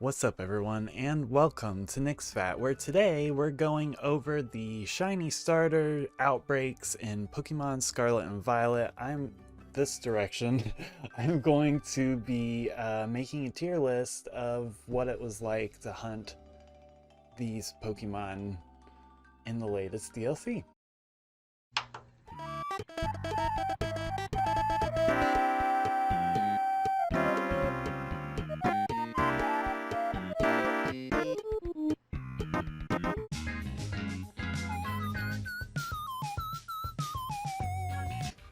What's up everyone, and welcome to Nixphat, where today we're going over the shiny starter outbreaks in Pokemon Scarlet and Violet. I'm going to be making a tier list of what it was like to hunt these Pokemon in the latest DLC.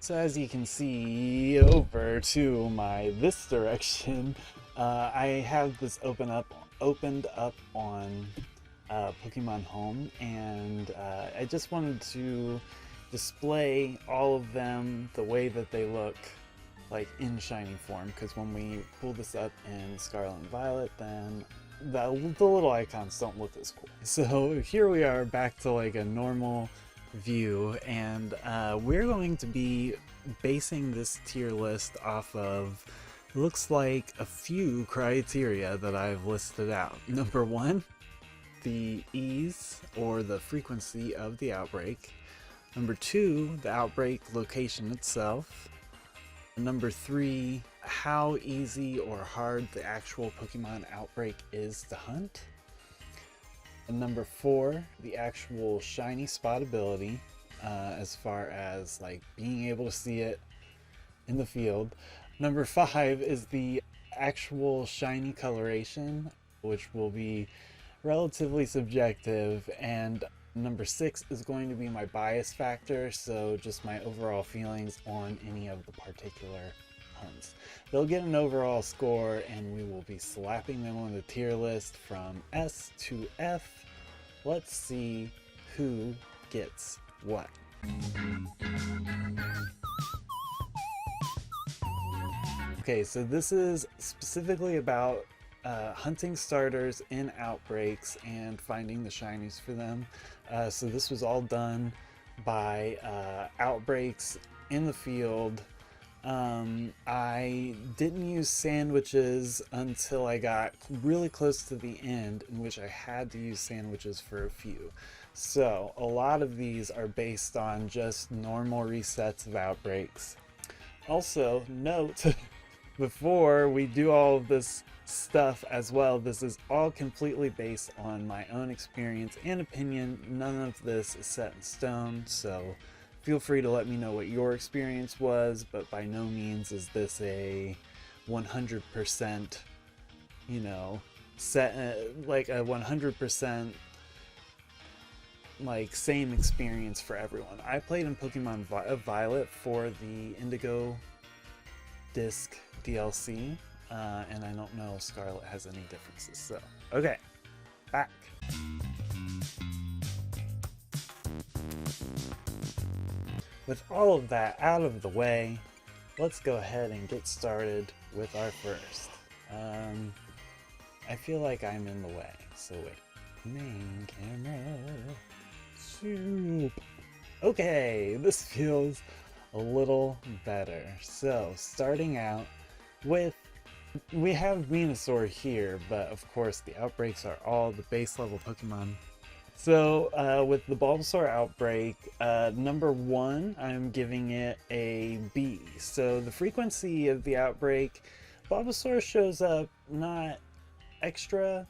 So as you can see over to this direction, I have this opened up on Pokemon Home, and I just wanted to display all of them the way that they look like in shiny form, because when we pull this up in Scarlet and Violet, then the little icons don't look as cool. So here we are back to like a normal view, and we're going to be basing this tier list off of, looks like, a few criteria that I've listed out. Number one, the ease or the frequency of the outbreak. Number two, the outbreak location itself. Number three, how easy or hard the actual Pokemon outbreak is to hunt. And number four, the actual shiny spot ability, as far as like being able to see it in the field. Number five is the actual shiny coloration, which will be relatively subjective. And number six is going to be my bias factor, so just my overall feelings on any of the particular hunts. They'll get an overall score, and we will be slapping them on the tier list from S to F. Let's see who gets what. Okay, so this is specifically about hunting starters in outbreaks and finding the shinies for them. So this was all done by outbreaks in the field. I didn't use sandwiches until I got really close to the end, in which I had to use sandwiches for a few. So a lot of these are based on just normal resets of outbreaks. Also, note, before we do all of this stuff as well, this is all completely based on my own experience and opinion. None of this is set in stone, so feel free to let me know what your experience was, but by no means is this a 100%, you know, like a 100% like same experience for everyone. I played in Pokemon Violet for the Indigo Disk DLC, and I don't know if Scarlet has any differences. So, okay, back. With all of that out of the way, let's go ahead and get started with our first. I feel like I'm in the way, so wait. Main camera. Soup. Okay, this feels a little better. So, starting out with, we have Venusaur here, but of course the outbreaks are all the base level Pokemon. So with the Bulbasaur outbreak, number one, I'm giving it a B. So the frequency of the outbreak, Bulbasaur shows up not extra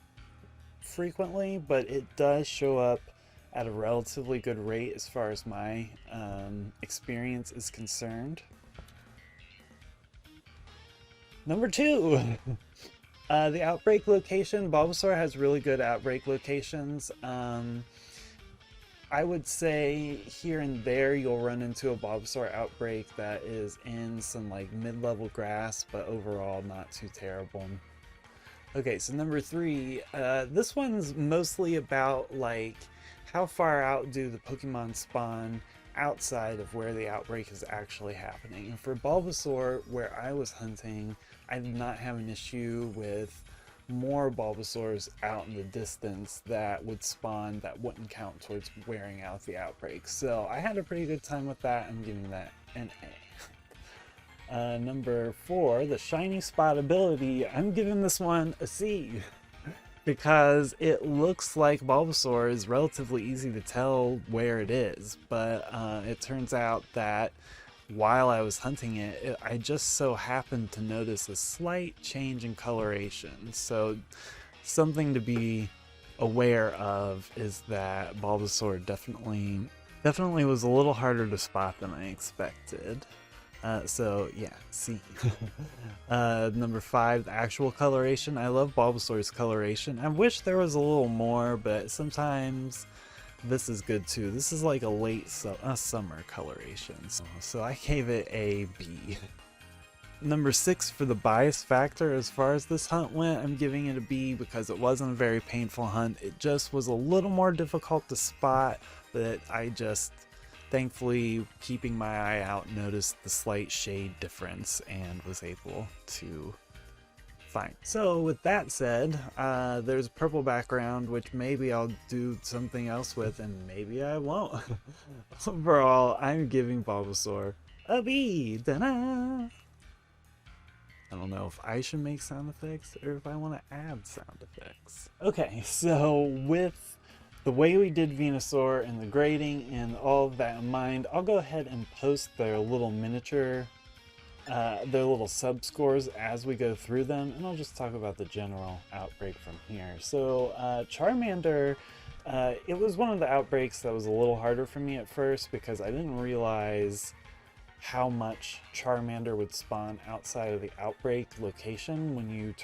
frequently, but it does show up at a relatively good rate as far as my experience is concerned. Number two, the outbreak location. Bulbasaur has really good outbreak locations. I would say here and there you'll run into a Bulbasaur outbreak that is in some like mid-level grass, but overall not too terrible. Okay, so number three, this one's mostly about like how far out do the Pokemon spawn outside of where the outbreak is actually happening. And for Bulbasaur, where I was hunting, I did not have an issue with more Bulbasaurs out in the distance that would spawn that wouldn't count towards wearing out the outbreak. So I had a pretty good time with that. I'm giving that an A. Number four, the shiny spot ability. I'm giving this one a C. because it looks like Bulbasaur is relatively easy to tell where it is, but it turns out that while I was hunting it, I just so happened to notice a slight change in coloration. So something to be aware of is that Bulbasaur definitely was a little harder to spot than I expected. So yeah, see. Number 5, the actual coloration. I love Bulbasaur's coloration. I wish there was a little more, but sometimes this is good too. This is like a late summer coloration. So I gave it a B. Number 6 for the bias factor. As far as this hunt went, I'm giving it a B because it wasn't a very painful hunt. It just was a little more difficult to spot, but I just, thankfully, keeping my eye out, noticed the slight shade difference and was able to find. So with that said, there's a purple background, which maybe I'll do something else with, and maybe I won't. Overall, I'm giving Bulbasaur a B. Da-da! I don't know if I should make sound effects or if I want to add sound effects. Okay, so with the way we did Venusaur and the grading and all of that in mind, I'll go ahead and post their little miniature, their little sub scores as we go through them, and I'll just talk about the general outbreak from here. So Charmander, it was one of the outbreaks that was a little harder for me at first because I didn't realize how much Charmander would spawn outside of the outbreak location when you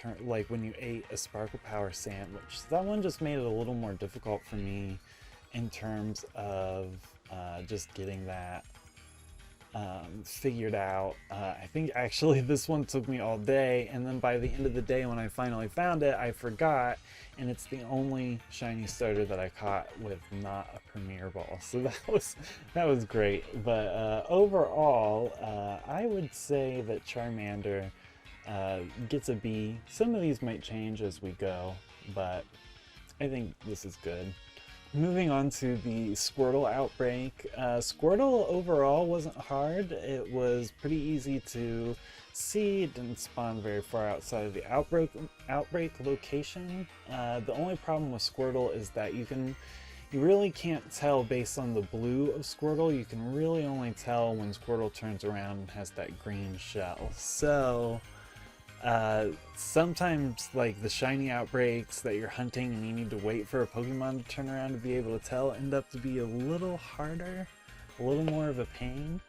when you ate a Sparkle Power sandwich. So that one just made it a little more difficult for me in terms of just getting that figured out. I think actually this one took me all day, and then by the end of the day when I finally found it, I forgot, and it's the only shiny starter that I caught with not a Premier Ball. So that was great. But overall, I would say that Charmander gets a B. Some of these might change as we go, but I think this is good. Moving on to the Squirtle outbreak. Squirtle overall wasn't hard. It was pretty easy to see. It didn't spawn very far outside of the outbreak location. The only problem with Squirtle is that you really can't tell based on the blue of Squirtle. You can really only tell when Squirtle turns around and has that green shell. So sometimes like the shiny outbreaks that you're hunting and you need to wait for a Pokemon to turn around to be able to tell end up to be a little harder, a little more of a pain.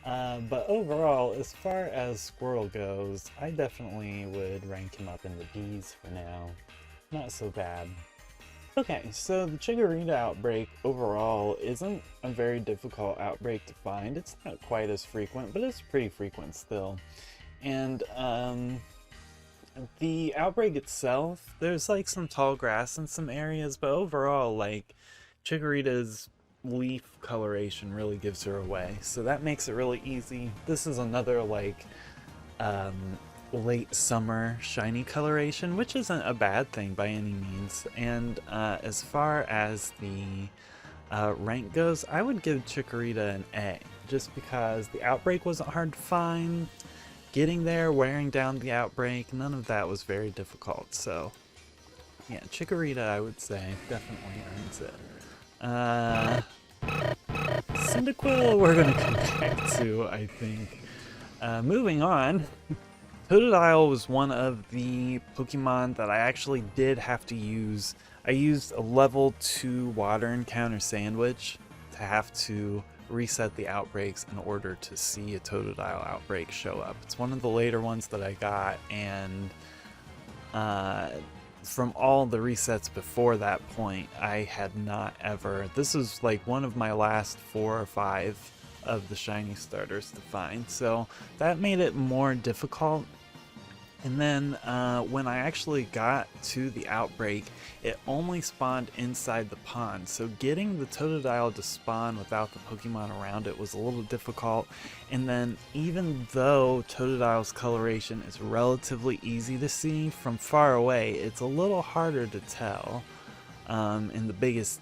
But overall, as far as Squirtle goes, I definitely would rank him up in the B's for now. Not so bad. Okay, so the Chikorita outbreak overall isn't a very difficult outbreak to find. It's not quite as frequent, but it's pretty frequent still. And the outbreak itself, there's like some tall grass in some areas, but overall, like, Chikorita's leaf coloration really gives her away, so that makes it really easy. This is another like late summer shiny coloration, which isn't a bad thing by any means. And as far as the rank goes, I would give Chikorita an A, just because the outbreak wasn't hard to find. Getting there, wearing down the outbreak, none of that was very difficult. So yeah, Chikorita, I would say, definitely earns it. Cyndaquil we're going to come back to, I think. Moving on, Totodile was one of the Pokemon that I actually did have to use. I used a level 2 water encounter sandwich to have to reset the outbreaks in order to see a Totodile outbreak show up. It's one of the later ones that I got, and from all the resets before that point, I had not ever... This was like one of my last 4 or 5 of the shiny starters to find, so that made it more difficult. And then when I actually got to the outbreak, it only spawned inside the pond, so getting the Totodile to spawn without the Pokemon around it was a little difficult. And then even though Totodile's coloration is relatively easy to see from far away, it's a little harder to tell. And the biggest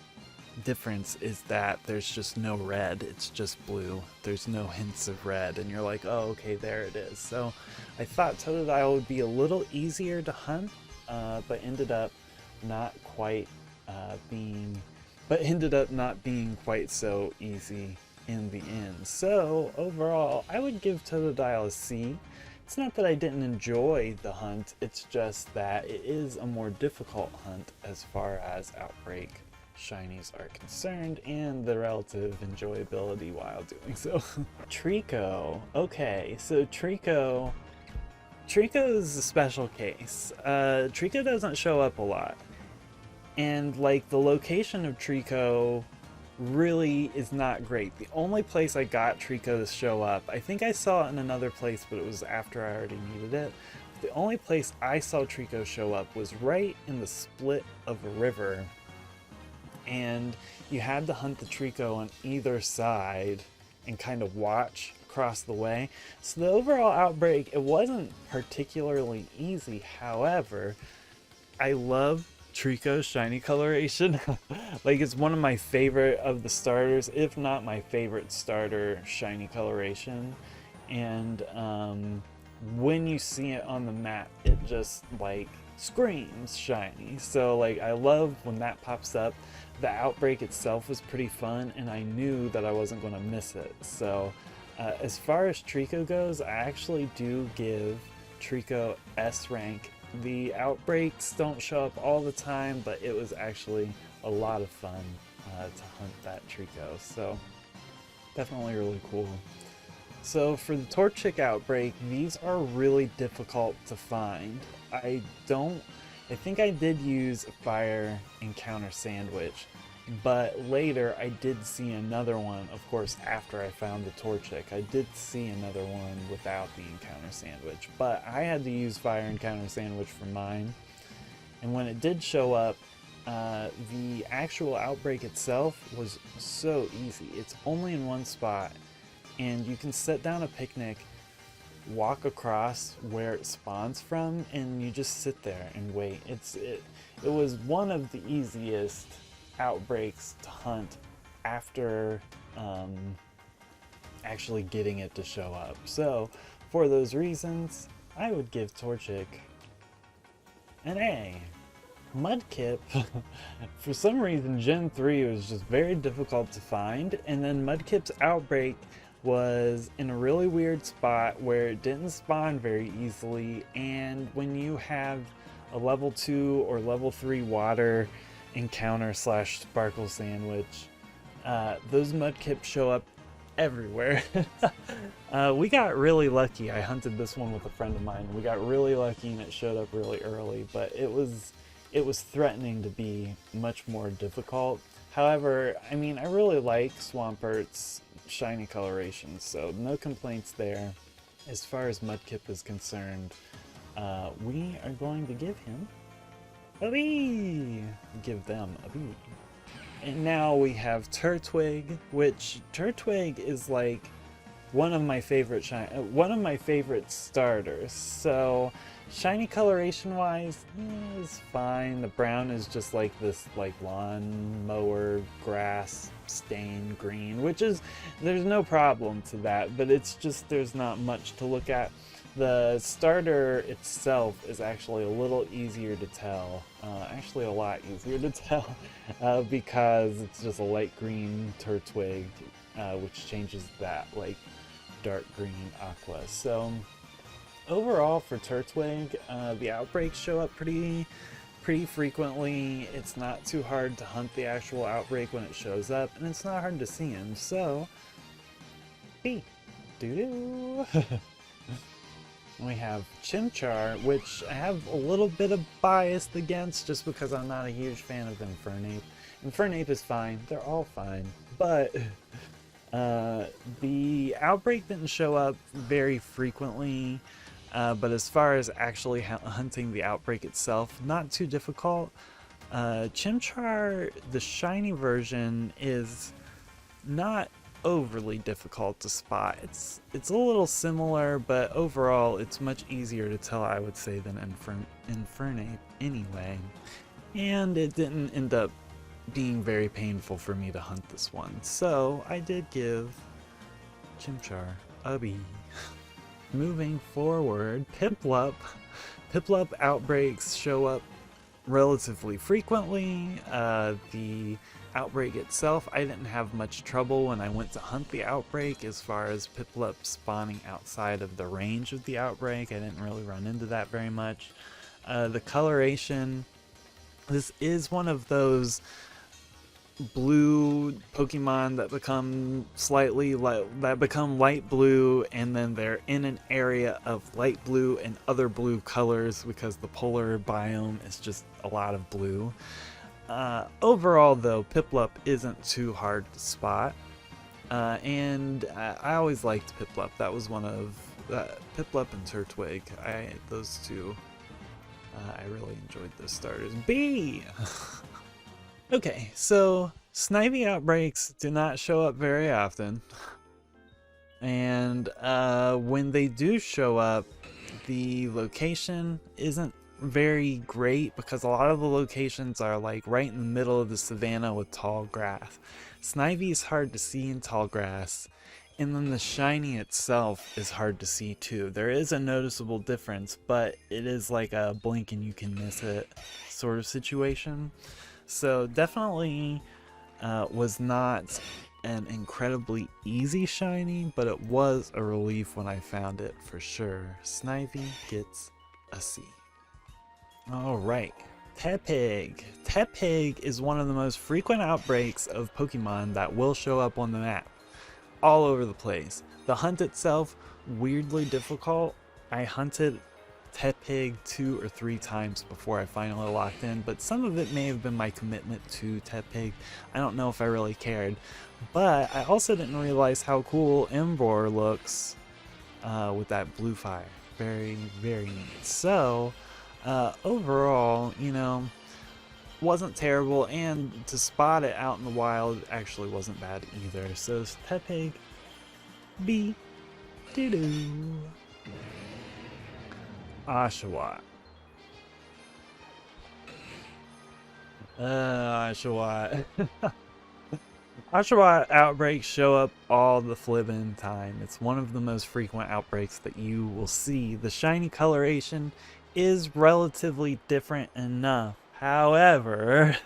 difference is that there's just no red, it's just blue. There's no hints of red, and you're like, oh, okay, there it is. So I thought Totodile would be a little easier to hunt, but ended up not quite but ended up not being quite so easy in the end. So overall, I would give Totodile a C. It's not that I didn't enjoy the hunt, it's just that it is a more difficult hunt as far as Outbreak shinies are concerned and the relative enjoyability while doing so. Trico. Okay, so Trico is a special case. Trico doesn't show up a lot. And like the location of Trico really is not great. The only place I got Trico to show up, I think I saw it in another place, but it was after I already needed it. The only place I saw Trico show up was right in the split of a river. And you had to hunt the Trico on either side and kind of watch across the way. So the overall Outbreak, it wasn't particularly easy. However, I love Trico's shiny coloration. Like, it's one of my favorite of the starters, if not my favorite starter shiny coloration. And when you see it on the map, it just like screams shiny. So like, I love when that pops up. The Outbreak itself was pretty fun, and I knew that I wasn't going to miss it. So as far as Trico goes, I actually do give Trico S rank. The Outbreaks don't show up all the time, but it was actually a lot of fun to hunt that Trico. So definitely really cool. So for the Torchic Outbreak, these are really difficult to find. I think I did use a Fire Encounter Sandwich, but later I did see another one, of course, after I found the Torchic. I did see another one without the Encounter Sandwich, but I had to use Fire Encounter Sandwich for mine. And when it did show up, the actual Outbreak itself was so easy. It's only in one spot, and you can set down a picnic, walk across where it spawns from, and you just sit there and wait. It was one of the easiest Outbreaks to hunt after actually getting it to show up. So for those reasons, I would give Torchic an A. Mudkip, for some reason Gen 3 was just very difficult to find, and then Mudkip's Outbreak was in a really weird spot where it didn't spawn very easily, and when you have a level 2 or level 3 water encounter / sparkle sandwich, those Mudkips show up everywhere. We got really lucky. I hunted this one with a friend of mine. We got really lucky and it showed up really early, but it was threatening to be much more difficult. However, I mean, I really like Swampert's shiny coloration, so no complaints there. As far as Mudkip is concerned, we are going to give him a B. Give them a B. And now we have Turtwig, which Turtwig is like one of my favorite starters. So shiny coloration wise, is fine. The brown is just like this like lawn mower grass stain green, which is, there's no problem to that, but it's just there's not much to look at. The starter itself is actually a little easier to tell, actually a lot easier to tell, because it's just a light green Turtwig, which changes that like dark green aqua. So overall for Turtwig, the Outbreaks show up pretty frequently. It's not too hard to hunt the actual Outbreak when it shows up, and it's not hard to see him, so B. Doo-doo. We have Chimchar, which I have a little bit of bias against just because I'm not a huge fan of Infernape. Infernape is fine, they're all fine, but the Outbreak didn't show up very frequently, but as far as actually hunting the Outbreak itself, not too difficult. Chimchar, the shiny version, is not overly difficult to spot. It's a little similar, but overall it's much easier to tell, I would say, than Infernape anyway. And it didn't end up being very painful for me to hunt this one, so I did give Chimchar a B. Moving forward, Piplup. Piplup Outbreaks show up relatively frequently. The Outbreak itself, I didn't have much trouble when I went to hunt the Outbreak as far as Piplup spawning outside of the range of the Outbreak. I didn't really run into that very much. The coloration, this is one of those blue Pokemon that become light blue, and then they're in an area of light blue and other blue colors because the polar biome is just a lot of blue. Overall though, Piplup isn't too hard to spot, and I always liked Piplup. That was one of Piplup and Turtwig. Those two, I really enjoyed those starters. B. Okay, so Snivy outbreaks do not show up very often, and when they do show up, the location isn't very great because a lot of the locations are like right in the middle of the savannah with tall grass. Snivy is hard to see in tall grass, and then the shiny itself is hard to see too. There is a noticeable difference, but it is like a blink and you can miss it sort of situation. So definitely was not an incredibly easy shiny, but it was a relief when I found it for sure. Snivy gets a C. Alright, Tepig. Tepig is one of the most frequent outbreaks of Pokemon that will show up on the map. All over the place. The hunt itself, weirdly difficult. I hunted Tepig 2 or 3 times before I finally locked in, but some of it may have been my commitment to Tepig. I don't know if I really cared, but I also didn't realize how cool Ember looks with that blue fire. Very, very neat. So overall, you know, wasn't terrible, and to spot it out in the wild actually wasn't bad either. So Tepig, B. Doo-doo. Ashawa. Ashawa. Ashawa outbreaks show up all the flippin' time. It's one of the most frequent outbreaks that you will see. The shiny coloration is relatively different enough. However,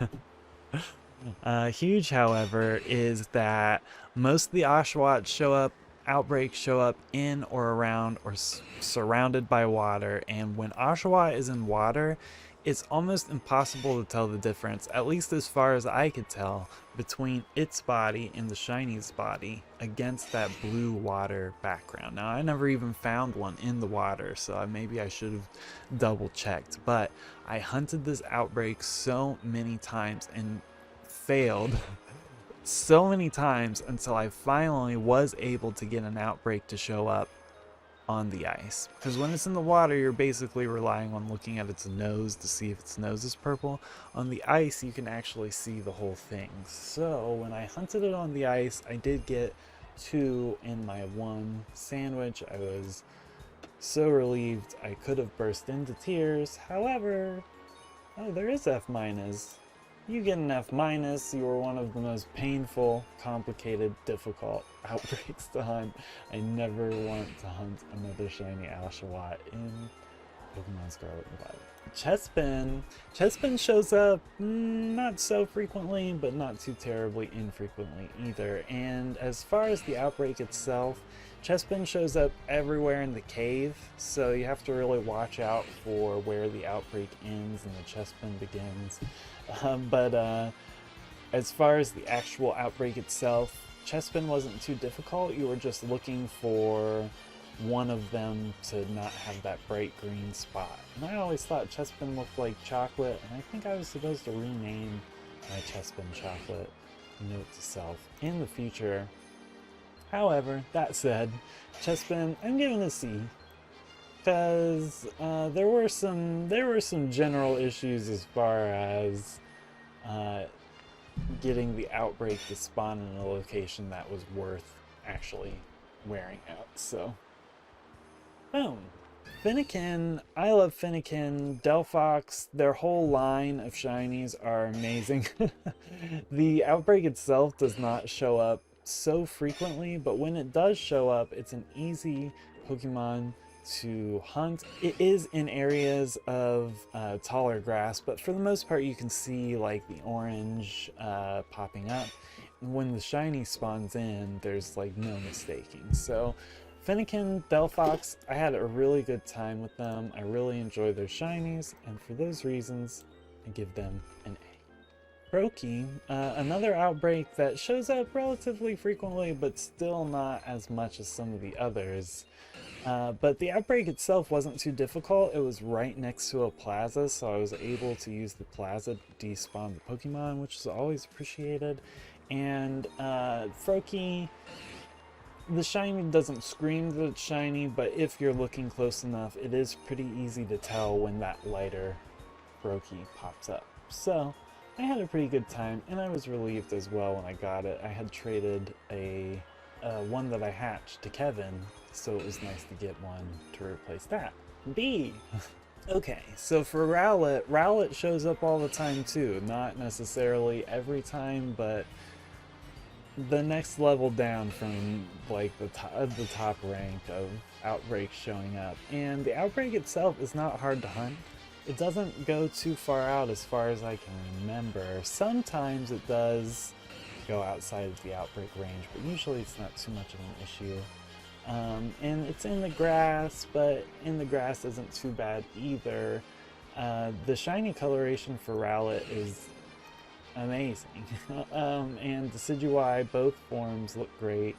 huge however is that most of the Ashawa outbreaks show up in or around or surrounded by water, and when Ashawa is in water, it's almost impossible to tell the difference, at least as far as I could tell, between its body and the shiny's body against that blue water background. Now, I never even found one in the water, so maybe I should have double checked, but I hunted this outbreak so many times and failed so many times until I finally was able to get an outbreak to show up on the ice. Because when it's in the water, you're basically relying on looking at its nose to see if its nose is purple. On the ice, you can actually see the whole thing. So when I hunted it on the ice, I did get 2 in my 1 sandwich. I was so relieved. I could have burst into tears. However, oh, there is F-. You get an F-. You were one of the most painful, complicated, difficult outbreaks to hunt. I never want to hunt another shiny Ashawa in Pokemon Scarlet and Violet. Chespin. Chespin shows up not so frequently, but not too terribly infrequently either. And as far as the outbreak itself, Chespin shows up everywhere in the cave, so you have to really watch out for where the outbreak ends and the Chespin begins. But as far as the actual outbreak itself, Chespin wasn't too difficult. You were just looking for one of them to not have that bright green spot. And I always thought Chespin looked like chocolate, and I think I was supposed to rename my Chespin chocolate, note to self, in the future. However, that said, Chespin, I'm giving a C, because there were some general issues as far as getting the outbreak to spawn in a location that was worth actually wearing out. So, boom. Finikin, I love Finikin, Del Fox, their whole line of shinies are amazing. The outbreak itself does not show up so frequently, but when it does show up, it's an easy Pokemon to hunt. It is in areas of taller grass, but for the most part you can see like the orange popping up. And when the shiny spawns in, there's like no mistaking. So Finin Del Fox, I had a really good time with them. I really enjoy their shinies, and for those reasons, I give them an A. Brokey, another outbreak that shows up relatively frequently, but still not as much as some of the others. But the outbreak itself wasn't too difficult. It was right next to a plaza, so I was able to use the plaza to despawn the Pokemon, which is always appreciated. And Froakie, the shiny doesn't scream that it's shiny, but if you're looking close enough, it is pretty easy to tell when that lighter Froakie pops up. So I had a pretty good time, and I was relieved as well when I got it. I had traded a one that I hatched to Kevin, so it was nice to get one to replace that. B! Okay, so for Rowlet, Rowlet shows up all the time too. Not necessarily every time, but the next level down from like the top rank of outbreaks showing up. And the outbreak itself is not hard to hunt. It doesn't go too far out as far as I can remember. Sometimes it does go outside of the outbreak range, but usually it's not too much of an issue. And it's in the grass, but in the grass isn't too bad either. The shiny coloration for Rowlet is amazing. And Decidueye, both forms look great.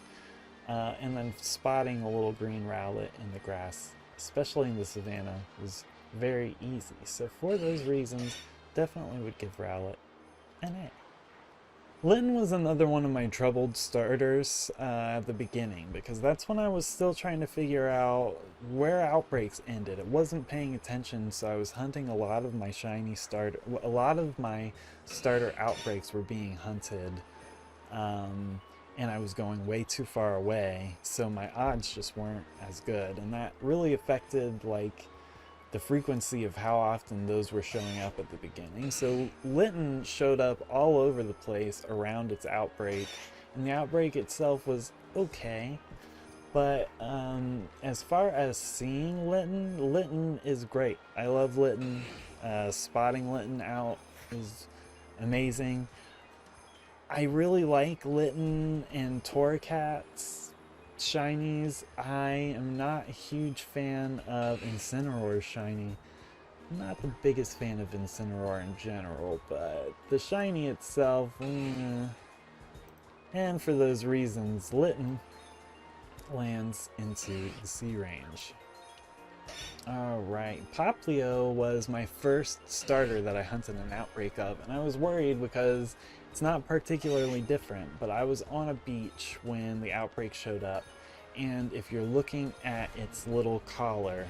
And then spotting a little green Rowlet in the grass, especially in the savannah, was very easy. So for those reasons, definitely would give Rowlet an A. Linton was another one of my troubled starters at the beginning, because that's when I was still trying to figure out where outbreaks ended. It wasn't paying attention, so I was hunting a lot of my starter outbreaks were being hunted, and I was going way too far away, so my odds just weren't as good, and that really affected like the frequency of how often those were showing up at the beginning. So Linton showed up all over the place around its outbreak, and the outbreak itself was okay, but as far as seeing Linton is great. I love Linton. Spotting Linton out is amazing. I really like Linton and Torricat's shinies. I am not a huge fan of Incineroar's shiny. I'm not the biggest fan of Incineroar in general, but the shiny itself, and for those reasons, Linton lands into the C range. Alright, Popplio was my first starter that I hunted an outbreak of, and I was worried because it's not particularly different, but I was on a beach when the outbreak showed up, and if you're looking at its little collar,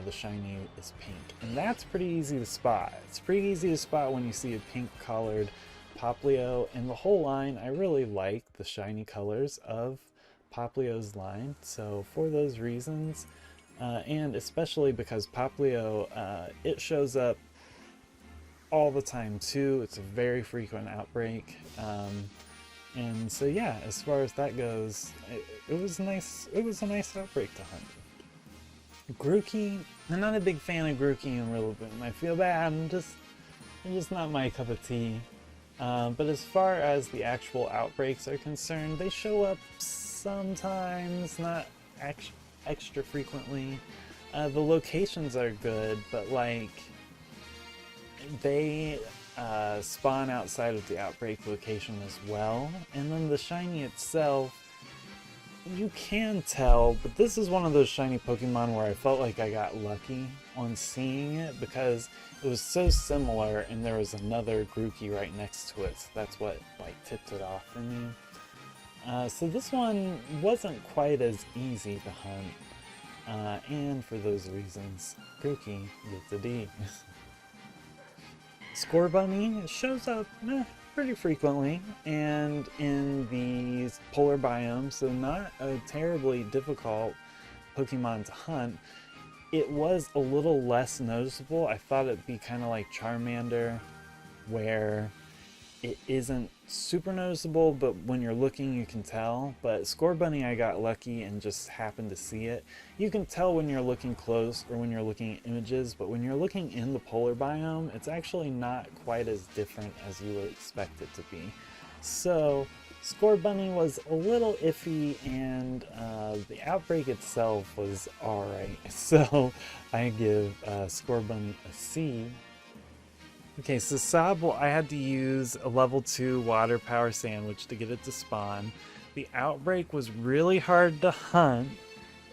the shiny is pink, and that's pretty easy to spot. It's pretty easy to spot when you see a pink collared Popplio, and the whole line, I really like the shiny colors of Popplio's line, so for those reasons, and especially because Popplio, it shows up all the time too. It's a very frequent outbreak, and so yeah, as far as that goes, it was nice. It was a nice outbreak to hunt. Grookey, I'm not a big fan of Grookey in Rillaboom. I feel bad. I'm just not my cup of tea. But as far as the actual outbreaks are concerned, they show up sometimes, not extra frequently. The locations are good, but like they spawn outside of the outbreak location as well. And then the shiny itself, you can tell, but this is one of those shiny Pokemon where I felt like I got lucky on seeing it because it was so similar and there was another Grookey right next to it, so that's what like tipped it off for me. So this one wasn't quite as easy to hunt, and for those reasons, Grookey gets a D. Scorbunny shows up pretty frequently and in these polar biomes, so not a terribly difficult Pokemon to hunt. It was a little less noticeable. I thought it'd be kind of like Charmander, where it isn't super noticeable, but when you're looking you can tell. But Scorbunny, I got lucky and just happened to see it. You can tell when you're looking close or when you're looking at images, but when you're looking in the polar biome, it's actually not quite as different as you would expect it to be. So Scorbunny was a little iffy, and the Outbreak itself was alright. So I give Scorbunny a C. Okay, so Sobble, I had to use a level 2 water power sandwich to get it to spawn. The Outbreak was really hard to hunt.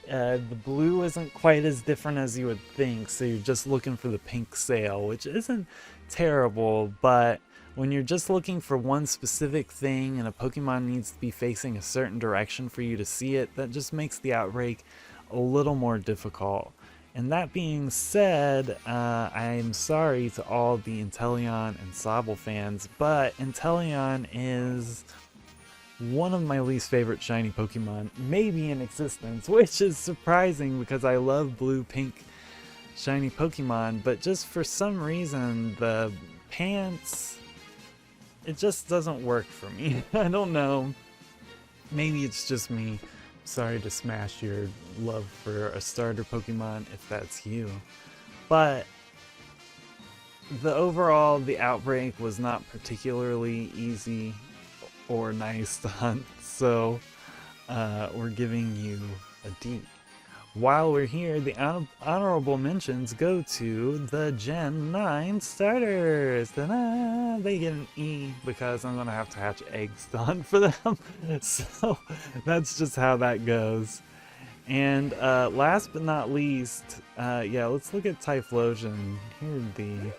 The blue isn't quite as different as you would think, so you're just looking for the pink sail, which isn't terrible, but when you're just looking for one specific thing and a Pokemon needs to be facing a certain direction for you to see it, that just makes the Outbreak a little more difficult. And that being said, I'm sorry to all the Inteleon and Sobble fans, but Inteleon is one of my least favorite shiny Pokemon, maybe in existence, which is surprising because I love blue-pink shiny Pokemon, but just for some reason, the pants, it just doesn't work for me. I don't know. Maybe it's just me. Sorry to smash your love for a starter Pokemon if that's you. But the Outbreak was not particularly easy or nice to hunt, so we're giving you a D. While we're here, the honorable mentions go to the Gen 9 starters. Ta-da! They get an E because I'm going to have to hatch eggs to hunt for them. So that's just how that goes. And last but not least, yeah, let's look at Typhlosion. Here are the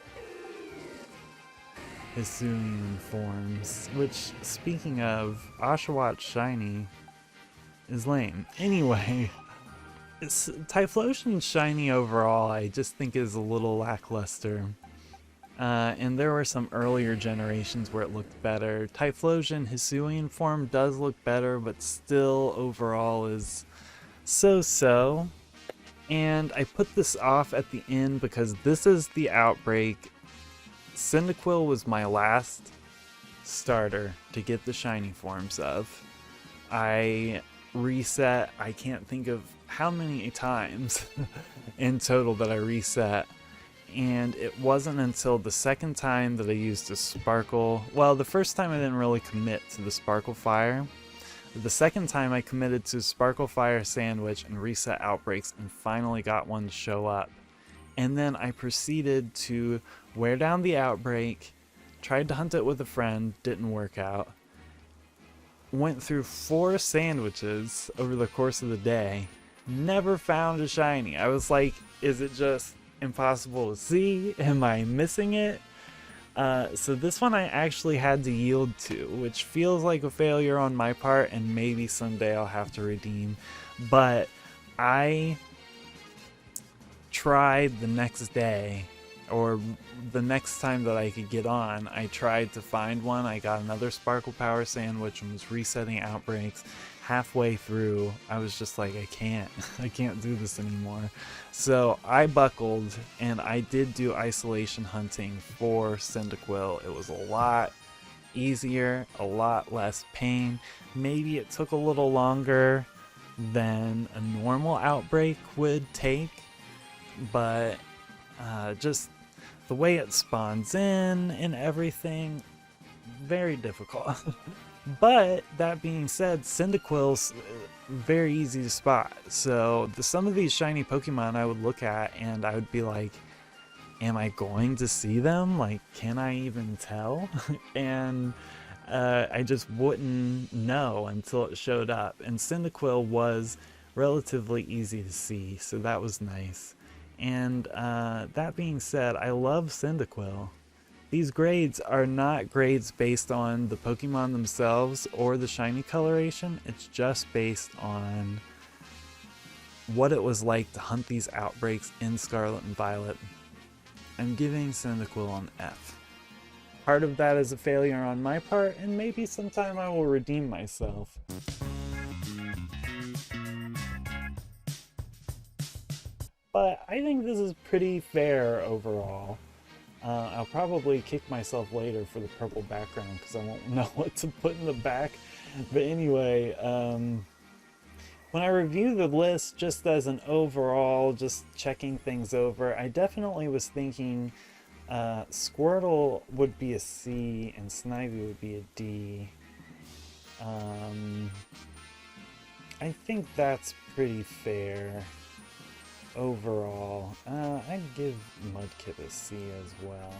Hisuian forms, which, speaking of, Ashawa Shiny is lame. Anyway, Typhlosion's shiny overall I just think is a little lackluster. And there were some earlier generations where it looked better. Typhlosion Hisuian form does look better, but still overall is so-so. And I put this off at the end because this is the Outbreak. Cyndaquil was my last starter to get the shiny forms of. I reset, I can't think of how many times in total that I reset, and it wasn't until the second time that I used a Sparkle. Well, the first time I didn't really commit to the Sparkle Fire. The second time I committed to Sparkle Fire Sandwich and reset Outbreaks and finally got one to show up. And then I proceeded to wear down the Outbreak, tried to hunt it with a friend, didn't work out. Went through 4 sandwiches over the course of the day, never found a shiny. I was like, is it just impossible to see? Am I missing it? So this one I actually had to yield to, which feels like a failure on my part, and maybe someday I'll have to redeem. But I tried the next day, or the next time that I could get on, I tried to find one. I got another Sparkle Power Sandwich and was resetting Outbreaks. Halfway through, I was just like, I can't do this anymore. So I buckled, and I did do isolation hunting for Cyndaquil. It was a lot easier, a lot less pain. Maybe it took a little longer than a normal Outbreak would take, but just the way it spawns in and everything, very difficult. But that being said, Cyndaquil's very easy to spot. So some of these shiny Pokemon I would look at and I would be like, am I going to see them? Like, can I even tell? And I just wouldn't know until it showed up. And Cyndaquil was relatively easy to see, so that was nice. And that being said, I love Cyndaquil. These grades are not grades based on the Pokemon themselves or the shiny coloration. It's just based on what it was like to hunt these Outbreaks in Scarlet and Violet. I'm giving Cyndaquil an F. Part of that is a failure on my part, and maybe sometime I will redeem myself. But I think this is pretty fair overall. I'll probably kick myself later for the purple background because I won't know what to put in the back. But anyway, when I review the list just as an overall, just checking things over, I definitely was thinking Squirtle would be a C and Snivy would be a D. I think that's pretty fair overall. I'd give Mudkip a C as well.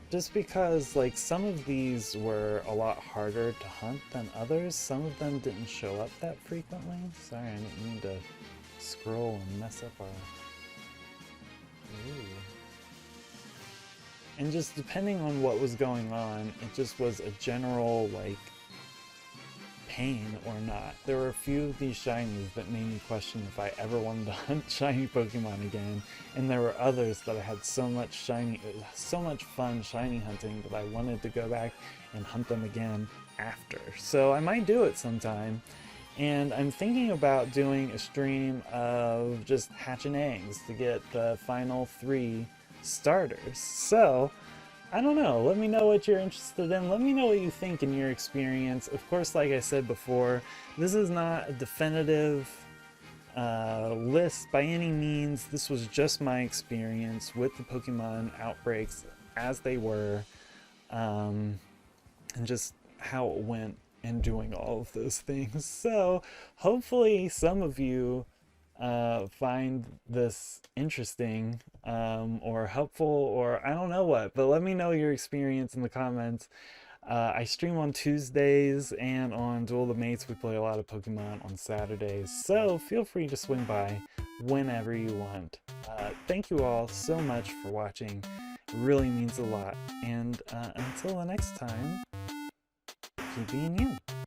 Just because, like, some of these were a lot harder to hunt than others. Some of them didn't show up that frequently. Sorry, I didn't mean to scroll and mess up our... Ooh. And just depending on what was going on, it just was a general, like, pain or not. There were a few of these shinies that made me question if I ever wanted to hunt shiny Pokemon again, and there were others that I had so much fun shiny hunting that I wanted to go back and hunt them again after. So I might do it sometime, and I'm thinking about doing a stream of just hatching eggs to get the final 3 starters. So I don't know, let me know what you're interested in, let me know what you think in your experience. Of course, like I said before, this is not a definitive list by any means. This was just my experience with the Pokemon outbreaks as they were, and just how it went in doing all of those things. So hopefully some of you find this interesting or helpful, or I don't know what, but let me know your experience in the comments. I stream on Tuesdays, and on Duel the Mates we play a lot of Pokemon on Saturdays, so feel free to swing by whenever you want. Thank you all so much for watching, it really means a lot, and until the next time, keep being you.